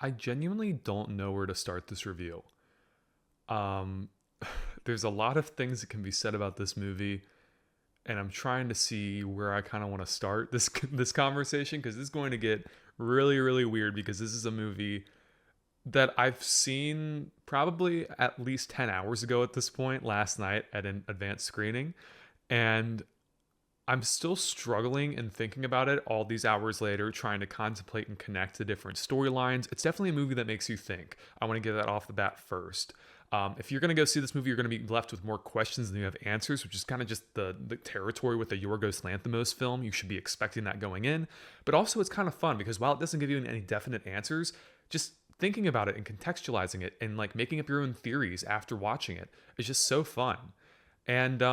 I genuinely don't know where to start this review. Um, there's a lot of things that can be said about this movie, and I'm trying to see where I kind of want to start this conversation because this is going to get really really weird because this is a movie that I've seen probably at least 10 hours ago at this point last night at an advanced screening, and I'm still struggling and thinking about it all these hours later, trying to contemplate and connect the different storylines. It's definitely a movie that makes you think. I want to get that off the bat first. If you're going to go see this movie, you're going to be left with more questions than you have answers, which is kind of just the territory with the Yorgos Lanthimos film. You should be expecting that going in. But also, it's kind of fun because while it doesn't give you any definite answers, just thinking about it and contextualizing it and like making up your own theories after watching it is just so fun. And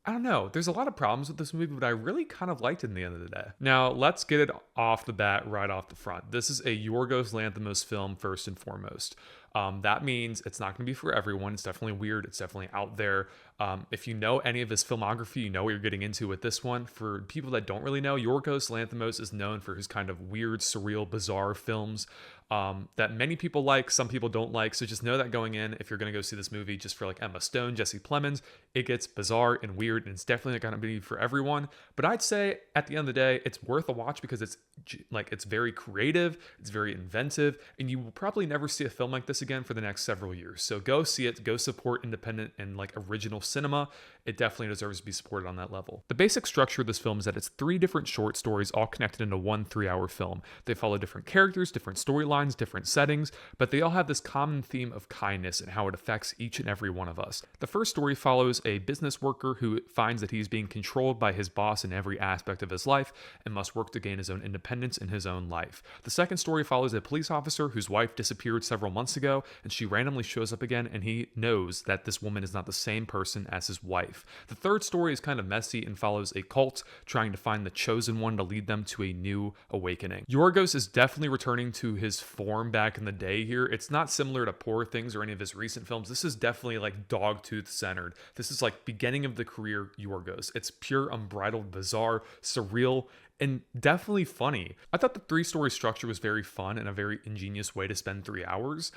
I don't know. There's a lot of problems with this movie, but I really kind of liked it in the end of the day. Now, let's get it off the bat, right off the front. This is a Yorgos Lanthimos film, first and foremost. That means it's not going to be for everyone. It's definitely weird. It's definitely out there. If you know any of his filmography, you know what you're getting into with this one. For people that don't really know, Yorgos Lanthimos is known for his kind of weird, surreal, bizarre films that many people like, some people don't like. So just know that going in, if you're going to go see this movie just for like Emma Stone, Jesse Plemons, it gets bizarre and weird, and it's definitely not going to be for everyone. But I'd say at the end of the day, it's worth a watch because it's very creative, it's very inventive, and you will probably never see a film like this again for the next several years. So go see it, go support independent and like original cinema. It definitely deserves to be supported on that level. The basic structure of this film is that it's 3 different short stories all connected into one 3-hour film. They follow different characters, different storylines, different settings, but they all have this common theme of kindness and how it affects each and every one of us. The first story follows a business worker who finds that he's being controlled by his boss in every aspect of his life and must work to gain his own independence in his own life. The second story follows a police officer whose wife disappeared several months ago, and she randomly shows up again, and he knows that this woman is not the same person as his wife. The third story is kind of messy and follows a cult trying to find the chosen one to lead them to a new awakening. Yorgos is definitely returning to his form back in the day here. It's not similar to Poor Things or any of his recent films. This is definitely like dogtooth centered. This is like beginning of the career Yorgos. It's pure, unbridled, bizarre, surreal, and definitely funny. I thought the 3-story structure was very fun and a very ingenious way to spend 3 hours.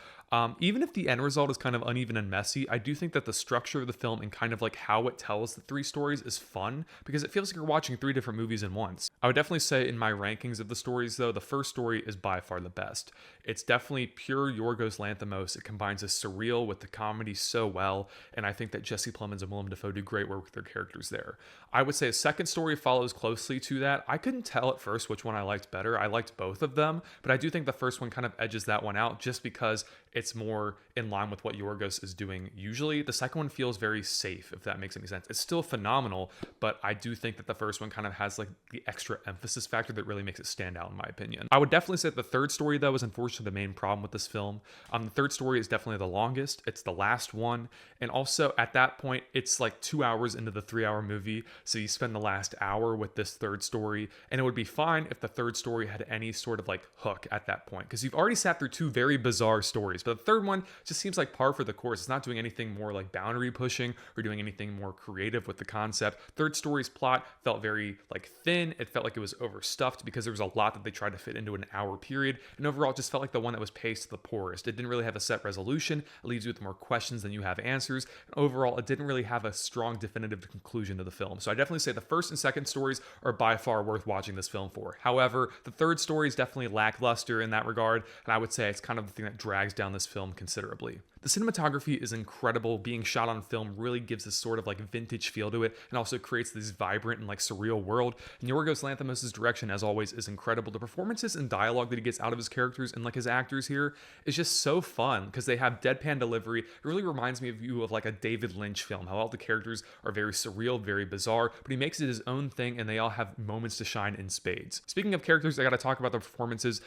Even if the end result is kind of uneven and messy, I do think that the structure of the film and kind of like how it tells the 3 stories is fun because it feels like you're watching 3 different movies in once. I would definitely say in my rankings of the stories though, the first story is by far the best. It's definitely pure Yorgos Lanthimos. It combines the surreal with the comedy so well, and I think that Jesse Plemons and Willem Dafoe do great work with their characters there. I would say a second story follows closely to that. I couldn't tell at first which one I liked better. I liked both of them, but I do think the first one kind of edges that one out just because it's more in line with what Yorgos is doing usually. The second one feels very safe, if that makes any sense. It's still phenomenal, but I do think that the first one kind of has like the extra emphasis factor that really makes it stand out in my opinion. I would definitely say that the third story though is unfortunately the main problem with this film. The third story is definitely the longest. It's the last one, and also at that point it's like 2 hours into the 3-hour movie, so you spend the last hour with this third story, and it would be fine if the third story had any sort of like hook at that point because you've already sat through 2 very bizarre stories. But the third one just seems like par for the course. It's not doing anything more like boundary pushing or doing anything more creative with the concept. Third story's plot felt very like thin. It felt like it was overstuffed because there was a lot that they tried to fit into an hour period, and overall it just felt like the one that was paced the poorest. It didn't really have a set resolution. It leaves you with more questions than you have answers, and overall it didn't really have a strong definitive conclusion to the film. So I definitely say the first and second stories are by far worth watching this film for. However, the third story is definitely lackluster in that regard, and I would say it's kind of the thing that drags down this film considerably. The cinematography is incredible. Being shot on film really gives this sort of like vintage feel to it and also creates this vibrant and like surreal world. And Yorgos Lanthimos' direction, as always, is incredible. The performances and dialogue that he gets out of his characters and like his actors here is just so fun because they have deadpan delivery. It really reminds me of you of like a David Lynch film, how all the characters are very surreal, very bizarre, but he makes it his own thing and they all have moments to shine in spades. Speaking of characters, I got to talk about the performances.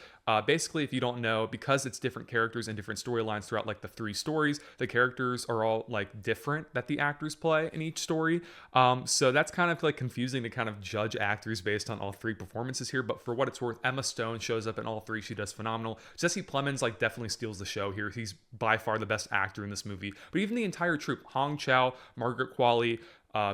Basically, if you don't know, because it's different characters and different storylines throughout like the 3 stories, the characters are all like different that the actors play in each story. So that's kind of like confusing to kind of judge actors based on all 3 performances here. But for what it's worth, Emma Stone shows up in all 3. She does phenomenal. Jesse Plemons like definitely steals the show here. He's by far the best actor in this movie. But even the entire troupe, Hong Chow, Margaret Qualley,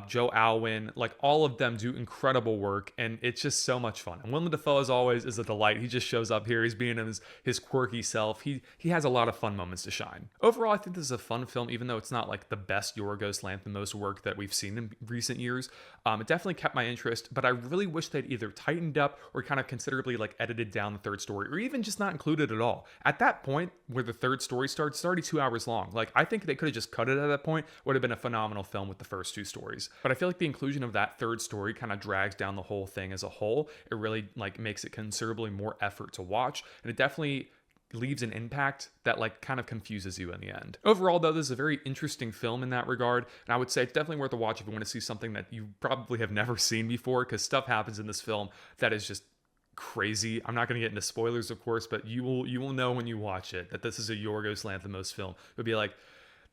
Joe Alwyn, like all of them do incredible work, and it's just so much fun. And Willem Dafoe, as always, is a delight. He just shows up here. He's being his quirky self. He has a lot of fun moments to shine. Overall, I think this is a fun film, even though it's not like the best Yorgos Lanthimos work that we've seen in recent years. It definitely kept my interest, but I really wish they'd either tightened up or kind of considerably like edited down the third story, or even just not included at all. At that point, where the third story starts, it's already 2 hours long. Like, I think they could have just cut it at that point. Would have been a phenomenal film with the first 2 stories. But I feel like the inclusion of that third story kind of drags down the whole thing as a whole. It really like makes it considerably more effort to watch, and it definitely leaves an impact that like kind of confuses you in the end. Overall, though, this is a very interesting film in that regard, and I would say it's definitely worth a watch if you want to see something that you probably have never seen before, because stuff happens in this film that is just crazy. I'm not going to get into spoilers, of course, but you will know when you watch it that this is a Yorgos Lanthimos film. It'll be like,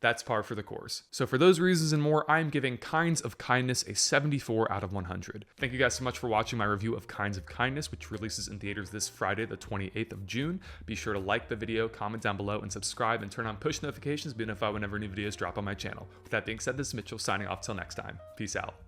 that's par for the course. So for those reasons and more, I'm giving Kinds of Kindness a 74 out of 100. Thank you guys so much for watching my review of Kinds of Kindness, which releases in theaters this Friday, the 28th of June. Be sure to like the video, comment down below, and subscribe, and turn on push notifications to be notified whenever new videos drop on my channel. With that being said, this is Mitchell signing off till next time. Peace out.